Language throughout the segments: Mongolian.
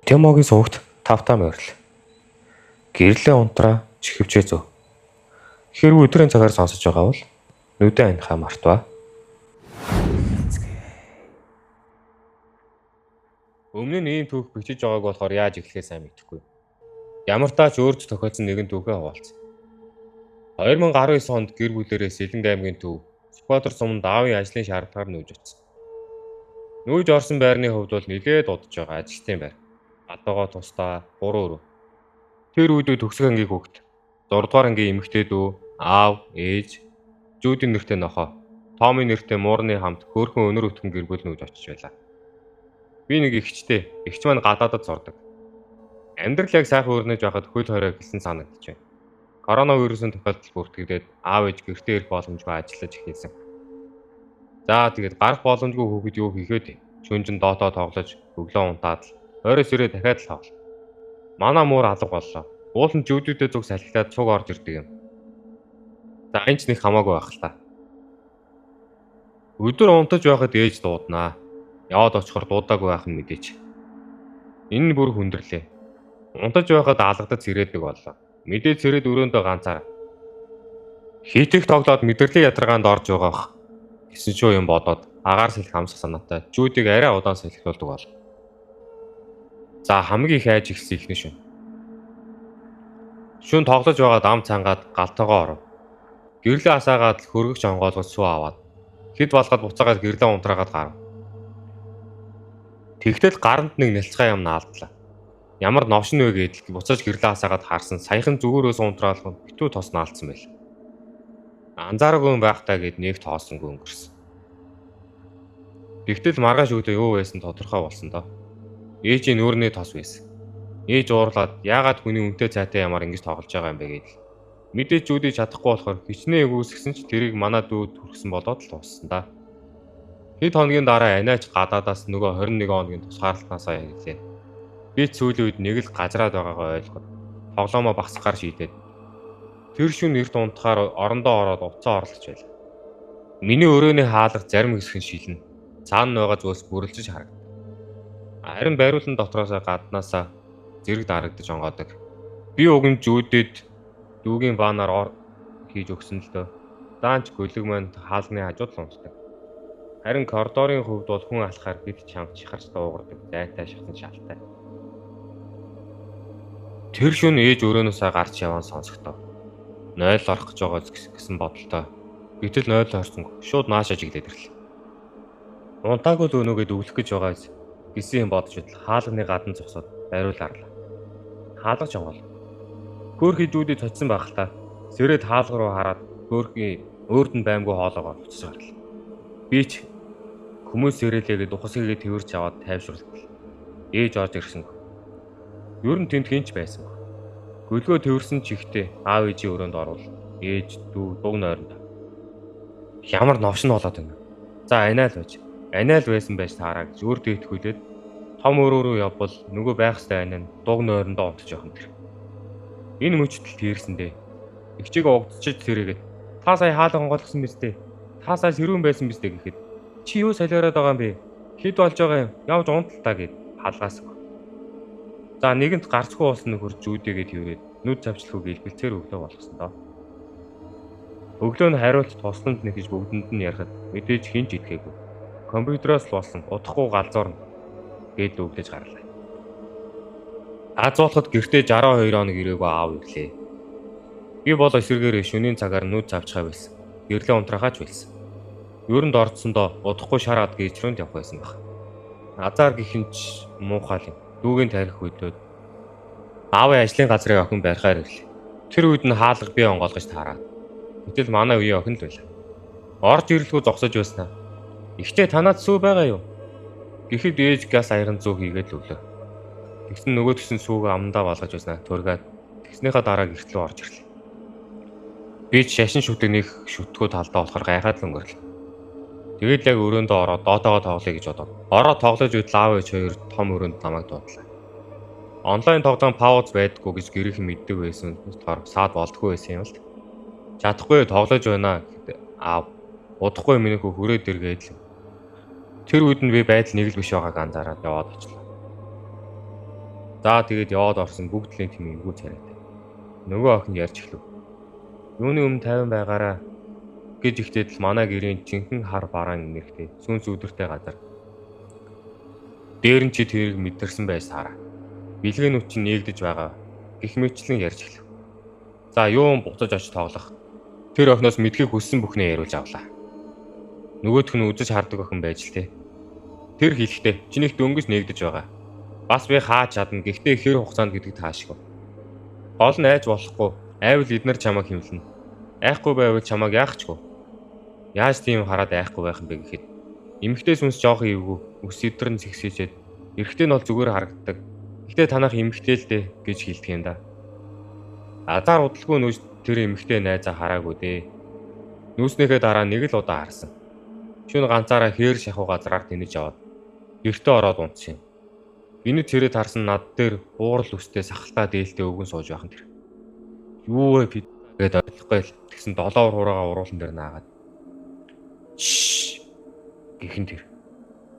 Тэмогийн сувагт тавтаа морил. Гэрлээ унтраа чихвчээ зөө. Хэрвээ өдрийн цагаар сонсож байгаа бол нүдэн анихаа мартва. Өмнө нь ийм түүх бичиж байгааг болохоор яаж эхлэхээ сайн мэдэхгүй. Ямар таач өөрт тохиолдсон нэгэн түүхээ хуваалцсан. 2019 онд гэр бүлээрээ Сэлэнг аймгийн төв Сүхбаатар суманд аавын ажлын шаардлагаар нүүж очсон. Нүүж орсон байрны хувьд бол нэлээд удаж байгаа ажилтны байр. Адуугаа тусдаа 3 өрөө. Тэр үед төгсөх ангийн хүүхэд 6 дугаар ангийн эмэгтэй дүү, аав, ээж, зүүдийн нэртэй нохоо, Томын нэртэй муурны хамт хөөрхөн өнөр өтгөн гэр бүл нүүж очиж байлаа. Би нэг ихчтэй, ихч маань гадаадад сурдаг. Амьдрал яг сайхан өрнөж байхад хөл хорой эхэлсэн санагдчихэ. Коронавирусын тохиолдол бүртгэгдээд аав ээж гэртээ ирэх боломжгүй ажиллаж эхэлсэн. За тэгээд гарах боломжгүй хүүхэд юу хийхэд шүнжин доотоо тоглож, өглөө унтаад л оройс ирээ дахиад л хоол. Манай муур алга боллоо. Уулын зүүдүүдээ зүг салхилаад цуг орж ирдэг юм. За энэ ч нэг хамаагүй байх л та. Өдөр унтаж байхад ээж дууднаа. Яваад очихоор дуудаагүй байх нь мэдээч. Энэ нь бүр хүндрэлээ. Унтаж байхад алгадад сэрээдэг боллоо. Мэдээд сэрээд өрөөндөө ганцаар. Хитэх тоглоод мэдрэлийн ядаргаанд орж байгаах гэсэн ч юм бодоод агаар салхи хамсах санаатай зүүдийг арай удаан салхилуулдаг бол. За хамгийн их айж ихсэн ихнэ шин. Шүн тоглож байгаад ам цангаад галтайгоо оров. Гэрлээ асаагаад хөргөгч онгоолгож суу аваад хэд болгоод буцаагаад гэрлээ унтраагаад гарав. Тэгтэл гаранд нэг нялцгай юм наалдлаа. Ямар новшин вэ гэдэл буцааж гэрлээ асаагаад харсан саяхан зүгээрөөс унтраалган битүү тос наалцсан байл. Анзаараагүй байхдаа гэд нэг тоосонгүй өнгөрсөн. Тэгтэл маргааш өдөө юу байсан тодорхой болсон доо. Ээжийн нүүрний тос байсан. Ээж уурлаад яагаад хүний үнэтэй цайтай ямар ингэж тоглож байгаа юм бэ гэдэл. Мэдээж зүудий чадахгүй болохоор хичнээн өгөөсгсөн ч тэрийг манай дүү түрхсэн болоод л тууссан да. Хэд хоногийн дараа анаач гадаадаас нөгөө 21 хоногийн тусгаарлалтаасаа яллээ. Би сүүлийн үед нэг л газраад байгаагаа ойлгоод тоглоомоо багсахаар шийдээд тэр шүн эрт унтахаар орондоо ороод уцаа орлож байлаа. Миний өрөөний хаалга зарим хэсэг нь шилнэ. Цаана байгаа зүйлс бүрлжиж харагдав. Харин байруулан дотроос гаднаасаа зэрэг дарагдаж онгоодог. Би уг нь зүүдэд дүүгийн баанаар хийж өгсөн л дөө. Даанч гөлөг маань хаалганы хажууд л унтдаг. Харин коридорын хувьд бол хүн алхахаар бид чамд чихарч дуугардаг. Зайтай шатсан шалтай. Тэр шөнө ээж өрөөнөөсөө гарч яван сонсогдов. 0 орох гэж байгаа гэсэн бодолтой. Гэтэл 0 орсонгүй. Шууд наашаа жиглээд ирлээ. Унтаагүй л өнөөгөө өвлөх гэж байгаа гэсэн юм бодож идэл хаалганы гадна зогсоод байруул арлаа. Хаалгач онгол. Хөөрхий зүүдий цочсон байх л та. Сэрээд хаалга руу хараад хөөрхий өөрд нь баймгүй хоолоогоо буцаж гарлаа. Би ч хүмүүс сэрээлээгээд ухасыгээ тэрч аваад тайвшруулдаг. Ээж орж ирсэнгүй. Ер нь тэнд хинч байсангүй. Гөлгөө тэрсэн чихтэй аав ээжийн өрөөнд орвол ээж дүү дуг нойронд. Ямар новшин болоод байна. За анаал байж. Анаал байсан байж таараа гэж өөр дээдхүүлээд том өрөө рүү явбал нөгөө байх стай анаа нь дуг нойрондоо унтж явах юм тэр. Энэ мөчтөл тэрсэндээ. Игчийг угдчиж тэрээгээд та сая хаалга онгойлгосон биз дээ. Та сая сэрүүн байсан биз дээ гэхэд чи юу солиороод байгаа юм бэ? Хэд болж байгаа юм? Явж унтал та гэд халгаасаг. За нэгэнт гарцгүй болсон нөхөр зүүдээгээд хөврээд нүд цавчлахыг илбэлцээр өглөө болгосон доо. Өглөө нь хариулт тусланд нэгж бүгдэнд нь ярихад мэдээж хинж идэхээгүй. Компьютероос л болсон удахгүй галзуурна гээд өглөж гарлаа. Азуулахад гэртээ 62 хоног ирээгүй аав ирлээ. Би бол эсэргээр шөнийн цагаар нүд цавчхаа байсан. Гэрлээ унтрахаач байсан. Юунд орцсондоо удахгүй шараад гэрчрүүнд явах байсан баг. Азар гихэнч муухай юм. Дүүгийн тарих хөдлөөд аавын ажлын газрын охин барихаар ирлээ. Тэр үед нь хаалга би онгоолгож таараад. Гэтэл манай үеийн охин л байлаа. Орж ирлгүй зогсож байснаа. Ихтэй танаад сүү байгаа юу? Гэхэд ээж газ аяран зүү хийгээд л өглөө. Тэгсэн нөгөө төсөн сүүг амандаа болгож байснаа тургаад тэгснийхаа дараа гэртлөө орж ирлээ. Би ч шашин шүтэгнийх шүтгүү талдаа болохоор гайхаад л өнгөрлөө. Тэгээд яг өрөөндөө ороод доотоогоо тоглоё гэж бодоод. Ороо тоглож идэл аав ээж хоёр том өрөөнд намайг дуудлаа. Онлайн тоглоом пауз байдаггүй гэж гэрийнхэн мэддэг байсан болохоор саад болдгоо байсан юм л. Чадахгүй тоглож байна гэхэд аав удахгүй миний хөө хүрээд иргээд л. Тэр үед нь би байдал нэг л биш байгааг анзаараад яваад очлоо. За тэгээд яваад орсон бүгд л тийм эвгүй царайтай. Нөгөө охин ярьж эхлэв. Юуны өмнө 50 байгаараа гэж ихтэйд л манай гэрийн жинхэнэ хар бараан нэрхтээ сүнс өдөртэй газар. Дээр нь чи тэрийг мэдэрсэн байсаараа. Бэлгээнүүд чинь нээгдэж байгаа. Гэх мэтчлэн ярьж эхлэв. За юун буцаж очиж тоглох. Тэр охиноос мэдхийг хүссэн бүхнээ яриулж авлаа. Нөгөөх нь үзэж хардаг охин байж л те. Тэр хэлэхдээ чинийх дөнгөж нээгдэж байгаа. Бас би хаач чадна. Гэхдээ хэр хугацаанд гэдэг таашгүй. Гол нь айж болохгүй. Айвал эднэр чамайг хэмлэнэ. Айхгүй байвал чамайг яахчгүй. Яаж тийм хараад айхгүй байх юм бэ гэхэд эмэгтэй сүнс жоох эвгүй өс өдрөн зэгсээжээд эрэгтэй нь бол зүгээр харагддаг. Гэхдээ танах эмэгтэй л дээ гэж хэлдэг юм да. Азар удалгүй нүүж тэр эмэгтэй найзаа хараагүй дээ. Нүүснийхээ дараа нэг л удаа харсан. Шүн ганцаараа хээр шахуу газраар тэнэж аваад гэртээ ороод унтсан юм. Гинэ тэрэд харсан над дээр уурал үстэй сахалтай дээлтэй өвгөн сууж байхан тэр. Юу вэ бид гээд ойлгохгүй л тэгсэн долоор хураагаа уруулан дээр наагаад. Шш гэхэн тэр.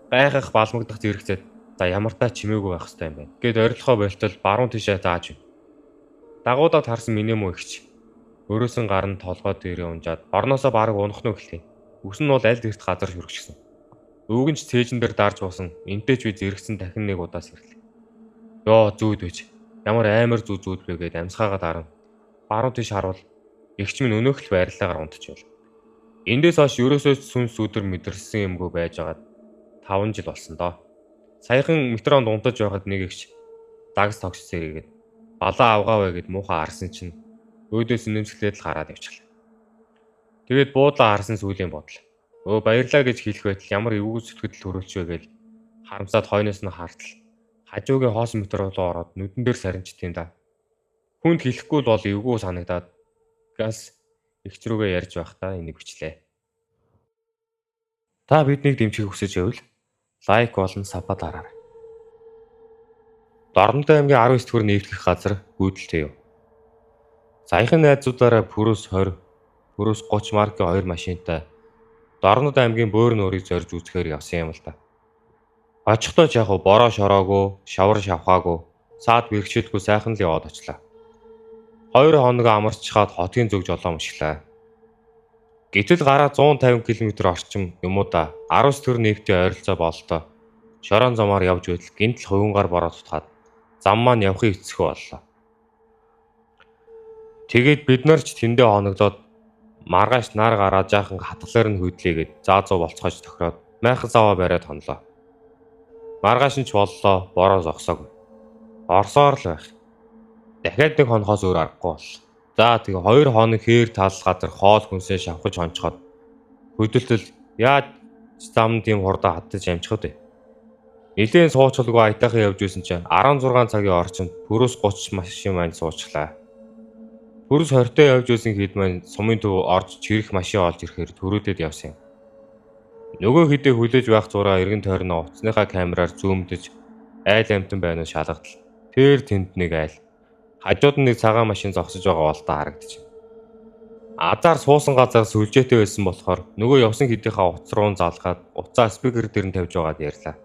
Гайхах балмагдах зэрэгцээд за ямар та чимээгүй байх хэрэгтэй юм байна. Гээд орилохоо болтол баруун тишээ зааж. Дагуудад харсан минь юм уу ихч. Өрөөсөн гар нь толгой дээрээ унжаад орноосоо бараг унах нь гэлээ. Үс нь бол аль дэрт газар шүргчихсэн. Өвгөнч цээжин дээр дарж буусан. Энтэйч би зэрэгцэн дахин нэг удаа сэрлээ. Йоо зүүд үж. Ямар амар зүүд бэ гээд амсгаагаа дарна. Баруун тийш харуул. Эгч минь өнөөх л байрлалаагаар унтчихвол. Эндээс хойш ерөөсөө сүнс өдөр мэдэрсэн юмгүй байж байгаад 5 жил болсон доо. Саяхан метронд унтаж байхад нэг эгч дагс тогс сэргээд балаа авгаавэ гэд муухай харсан чинь өөдөөс нэмсгэлээд л гараад явчихлаа. Тэгээд буудлаа харсан сүлийн бодол. Өө баярлаа гэж хэлэх байтал ямар эвгүй зүтгэл төрүүлч вэ гэж харамсаад хойноос нь хартал. Хажуугийн хоос метро руу ороод нүдэн дээр сарничт юм да. Хүнд хэлэхгүй л бол эвгүй санагдаад газ ихч рүүгээ ярьж байхдаа энийг бичлээ. Та биднийг дэмжих хүсэж байвал лайк болон сабба дараарай. Дорнод аймгийн 19 дэх нэвтрэх газар гүйдэлтэй юу. Саяхан найзуудаараа Пүрүс 20, Пүрүс 30 маркийн 2 машинтай Дорнод аймгийн Бөөрн өрийг зорж үзэхээр явсан юм л да. Очихдоо ч яг бороо шороогүй, шавар шавхаагүй, саад бэрхшээлгүй сайхан л яваад очлаа. 2 хоног амарчхаад хотын зүг жолоо мөшлөө. Гэтэл гараа 150 км орчим юм уу да 19 төр нэвтийн ойролцоо бололтой. Шорон замаар явж байтал гинтл хувингаар бороо тутгаад зам маань явахын эцэхүү боллоо. Тэгээд бид нар ч тэндээ хоногдоод маргааш нар гараа жаахан хатгалаар нь хөдлөөгээд заазуу болцоож тохироод майхан саваа бариад хонлоо. Маргааш нь ч боллоо, бороо зогсоогүй. Орсоор л байх. Дахиад нэг хонохоос өөр аргагүй боллоо. За тэгээ 2 хоног хээр тал газар хоол хүнсээ шавхаж хончхоод хөдөлтөл яаж зам тийм хурдан хатаж амжихад вэ? Нилээн суучилгүй аятайхан явж байсан чинь 16 цагийн орчинд Пүрүс 30 машин маань суучглаа. Пүрүс 20-тэй явж байсан хэд маань сумын төв орж чирэх машин олж ирэхээр төрөөдөд явсан юм. Нөгөө хэдээ хүлээж байх зураа эргэн тойрноо утасныхаа камераар зүүмдэж айл амтан байна уу шалгадал. Тэр тэнд нэг айл. Хажууд нь нэг цагаан машин зогсож байгаа болтой харагдчих. Азар суусан газар сүлжээтэй байсан болохоор нөгөө явсан хэдийнхаа утас руу залгаад уцаа спикер дээр нь тавьж байгаад ярьлаа.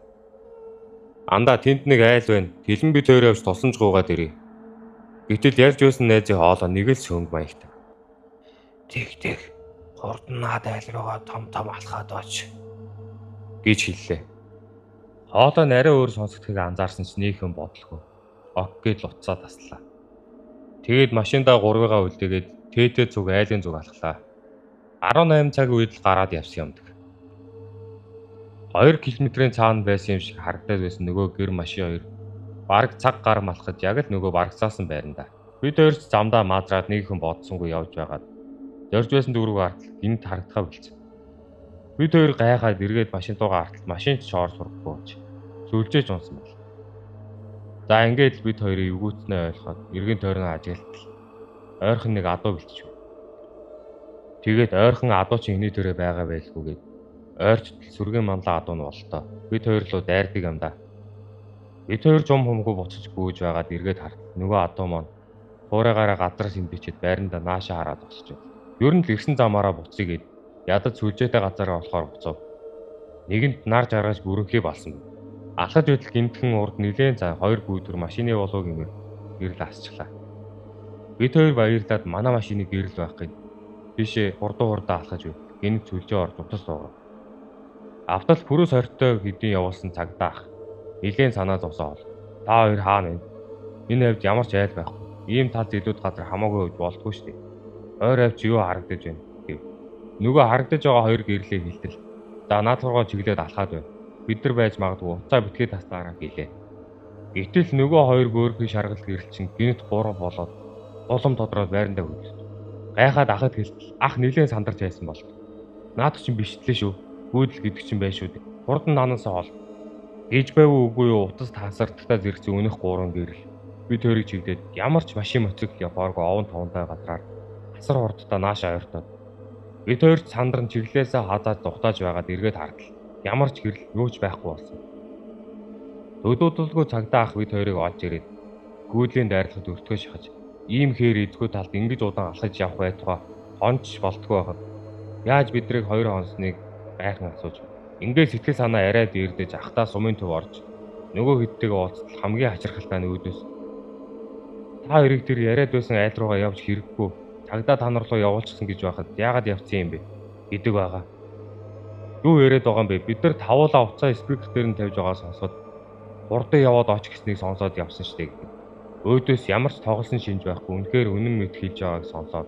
Андаа тэнд нэг айл байна. Хилэн би тойр явж тусламж гуугаад ирье. Гэтэл ярьж байсан найзын хоолоо нэг л сөнгө маягтай. Тэг. Хурдан наад айл руугаа том алхаад оч гэж хэллээ. Хоолой нарай өөр сонсогдохыг анзаарсан ч нийхэн бодлого. Ок гэж уцаа таслаа. Тэгээд машиндаа гурвыгаа үлдээгээд тээтэй зүг айлын зүг алхлаа. 18 цаг үед л гараад явсан юмдаг. 2 км-ийн цаана байсан юм шиг харагдаад байсан нөгөө гэр машин 2 бараг цаг гар малхад яг л нөгөө барагцаасан байранда. Бид хоёр ч замдаа мадраад нийхэн бодсонгүй явж байгаад зорж байсан дүүрэг артал гинт харагдахаа болцсон. Бид хоёр гайхаад эргээд машин дуугаа артал машин ч шоор сурахгүй болж сүлжээж унсан байна. За ингээд бид хоёрын эвгүүцнээ ойлгоход эргэн тойрноо ажиглалтал. Ойрхон нэг адуу бэлтчихв. Тэгээд ойрхон адуу чи хэний төрөө байгаа байлгүйгээд ойрчтол сүргэн манлаа адуу нь болтоо. Бид хоёр руу дайрдаг юм да. Бид хоёр жум хумгүй буцаж гүйж байгаад эргээд хартал. Нөгөө адуу маань хуурайгаараа газар сэмбичээд байранда наашаа хараад босч байна. Ер нь л ирсэн замаараа буцъя гэд ядаж сүлжээтэй газараа болохоор буцав. Нэгэнд нар жаргаж бүрэнхий болсон. Алхаж байтал гинтхэн урд нилээн цаа 2 бүүдэр машины болоо гэмээр гэрэл асчлаа. Бид хоёр баярлаад манай машины гэрэл байх гээд тийшээ хурдаа алхаж байв. Гинт сүлжээ орж утас суугаад. Автал пүрэс хортой хэдийн явуулсан цагдаа ах. Нилээн санаа зовсоо. Та хоёр хаана вэ? Энэ хавьд ямар ч айл байхгүй. Ийм тал зэлүүд газар хамаагүй байж болтгүй шүү дээ. Ойр авч юу харагдаж байна гэв. Нөгөө харагдаж байгаа хоёр гэрлээ хилтэл. За наад руугаа чиглээд алхаад байна. Бид нар байж магадгүй уцаа битгий тастаараа гэлээ. Гэтэл нөгөө хоёр бөөрхий шаргал гэрэл чинь гинт 3 болоод улам тодроод байрандаа хөдлөв. Гайхаад ахад хэлтэл ах нилээн сандарч байсан бол. Наад чинь биштлээ шүү. Гүйдэл гэдэг чинь байж шүү дээ. Хурдан наанасаа ол. Ээж байв үгүй юу утас тасардагтаа зэрэгцээ өнөх 3 гэрэл. Бид хоёрыг чигдээд ямар ч машин мотоцикл явааргүй овон товонтой газраар асар хурдтай наашаа ойртоод. Бид хоёр сандран чиглэлээсээ хазаад духтааж байгаад эргээд хардал. Ямар ч гэрэл юу ч байхгүй болсон. Өдөөдөлгүй цагдаа ах бид хоёрыг олж ирээд гүйдлийн дайрлахад өртгөө шахаж ийм хээр эзгүй талд ингэж удаан алхаж явах байтугай хонч болтгүй байхад яаж бидрийг хоёр хонсныг гайхан асууж ингээд сэтгэл санаа арай дээрдэж ахтаа сумын төв орж нөгөө хэдтэйгээ уулзтал хамгийн хачирхалтай нь үүдээс та хоёрыг тэр яриад байсан айл руугаа явж хэрэггүй цагдаа та нар руу явуулчихсан гэж байхад яагаад явцсан юм бэ гэдэг байгаа. Юу яриад байгаа юм бэ? Бид нар тавуулаа уцаа спикер дээр нь тавьж байгаа сонсоод хурдан яваад оч гэснийг сонсоод явсан штеп гэдэг. Өөдөөс ямар ч тоглосон шинж байхгүй үнэхээр үнэн мэд хэлж байгааг сонсоод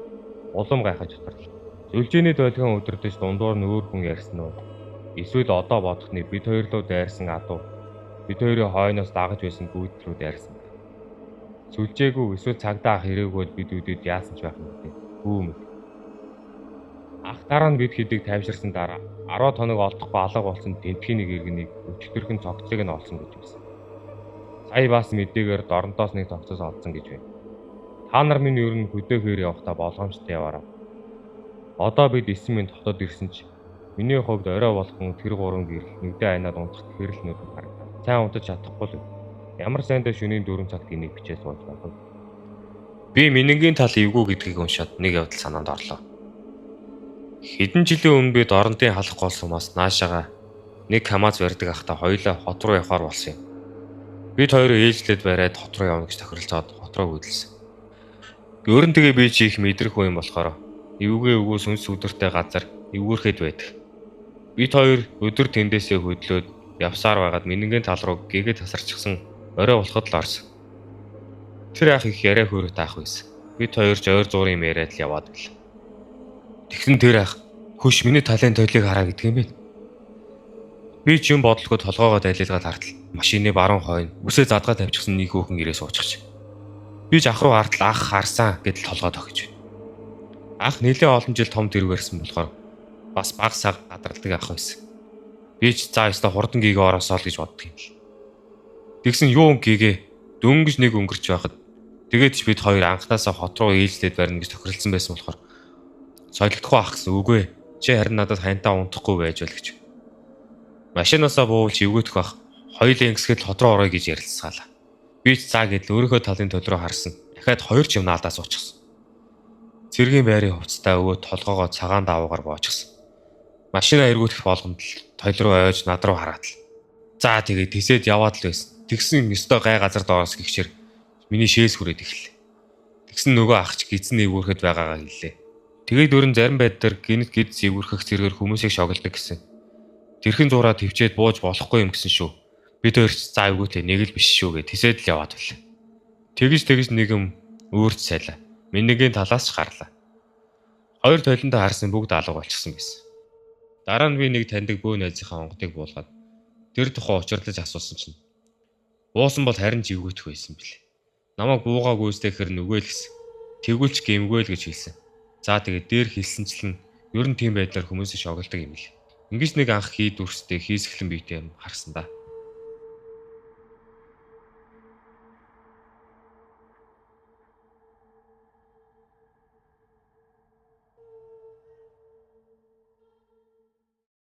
улам гайхаж утгарлаа. Зүлжээний тойлгон өдөрдөж дундуур нь өөр хүн ярьсан уу? Эсвэл одоо бодохны бид хоёр руу дайрсан адуу бид хоёрын хойноос дагаж байсан гүйдэл рүү дайрсан. Сүлжээгүй эсвэл цагдаа ах ирээгүүл бид үдэд яасан ч байх юм бэ? Бүүм. Ах дараа нь бид хэдийг тайвширсан дараа 10 тоног олдохгүй алга болсон тентхийн нэг иргэнийг өчтөрхөн цогцлыг нь олсон гэж байсан. Сая бас мэдээгээр дорнтоос нэг цогцос олдсон гэж байна. Та нар минь ер нь хөдөөхээр явахдаа болгоомжтой яваарай. Одоо бид 9 минут хотод ирсэн ч миний хувьд орой болгон тэр 3 гэрэл нэгдээ айнаад унтах хэрэлнүүд харагдав. Сайн унтаж чадахгүй л. Ямар сайндаа шөнийн 4 цагт энийг бичээ сууж байна. Би минингийн тал эвгүй гэдгийг уншаад нэг явдал санаанд орлоо. Хэдэн жилийн өмнө бид орнтын халах гол сумаас наашаага нэг камаз барьдаг ахта хоёулаа хот руу явахаар болсон юм. Бид хоёроо ээлжлээд бариад хот руу явна гэж тохиролцоод хот руу хөдөлсөн. Ер нь тэгээ би чи их мэдрэх үе юм болохоор эвгүй сүнс өдөртэй газар эвгүүрхэд байдаг. Бид хоёр өдөр тэндээсээ хөдлөөд явсаар байгаад минингийн тал руу гэгээ тасарчихсан орой болоход л орсон. Тэр ах их яриа хөөрөт ах байсан. Бид хоёр ч ойр зуурын яриад л яваад байл. Тэгсэн тэр ах хөш миний талын тойлыг хараа гэдэг юм бэ. Би ч юм бодлого толгоогоо дайлалгаад хартал машины баруун хойно үсээ задгаа тавьчихсан нэг хүүхэн ирээ суучихж. Би ч ах руу хартал ах харсан гэдэл толгоо тохиж байна. Ах нэлээд олон жил том дэрэг барьсан болохоор бас баг саг гадарладаг ах байсан. Би ч за ёстой хурдан гээгээ ороосоо л гэж боддог юм л. Тэгсэн юу гээгээ дөнгөж нэг өнгөрч байхад тэгээд ч бид хоёр анхнаасаа хот руу ээлжлээд барина гэж тохиролцсон байсан болохоор солигдохгүй ах гэсэн үгүй. Чи харин надад хантаа унтахгүй байж бол гэж. Машинаасаа буувч эвгүйдэх бах. Хоёулаа ингэсгэд хот руу орё гэж ярилцгаалаа. Би ч заа гэдэл өөрийнхөө талын төлрөө харсан. Дахиад хоёр ч юм наадаас уучихсан. Цэргийн байрын хувцастаа өвөө толгоогоо цагаан даавуугаар боочихсан. Машина эргүүлэх болгонд л тойл руу ойж над руу хараад л. За тэгээд тэсэд яваад л байсан. Тэгсэн өстой гай газар доороос гихшэр миний шээс хүрээд эхэллээ. Тэгсэн нөгөө ах ч гидсэн эвгүүрхэд байгаагаа хэллээ. Тэгээд өрн зарим байдлаар гинт гидс эвгүүрхэх зэрэгээр хүмүүсийг шоглдог гэсэн. Тэрхэн зураа төвчээд бууж болохгүй юм гэсэн шүү. Бид хоёр ч за эвгүүтэй нэг л биш шүү гэ тэсэд л яваад байлаа. Тэгж нэгэн өөрт сайлаа. Минигийн талаас ч гарлаа. Хоёр тойлондоо харсан бүгд алга болчихсон байсан. Дараа нь би нэг таньдаг бөө найзынхаа онгодыг буулгаад тэр тухай учирлаж асуусан чинь буусан бол харин ч эвгүүтэх байсан бил. Намайг буугаагүйстэйхэр нүгэл гэсэн. Тэгүүлч гэмгүй л гэж хэлсэн. За тэгээд дээр хэлсэнчлэн ер нь тийм байдлаар хүмүүсийг шоглдог юм л. Ингиж нэг анх хий дүрстэй хийсгэлэн биетэй юм харсан да.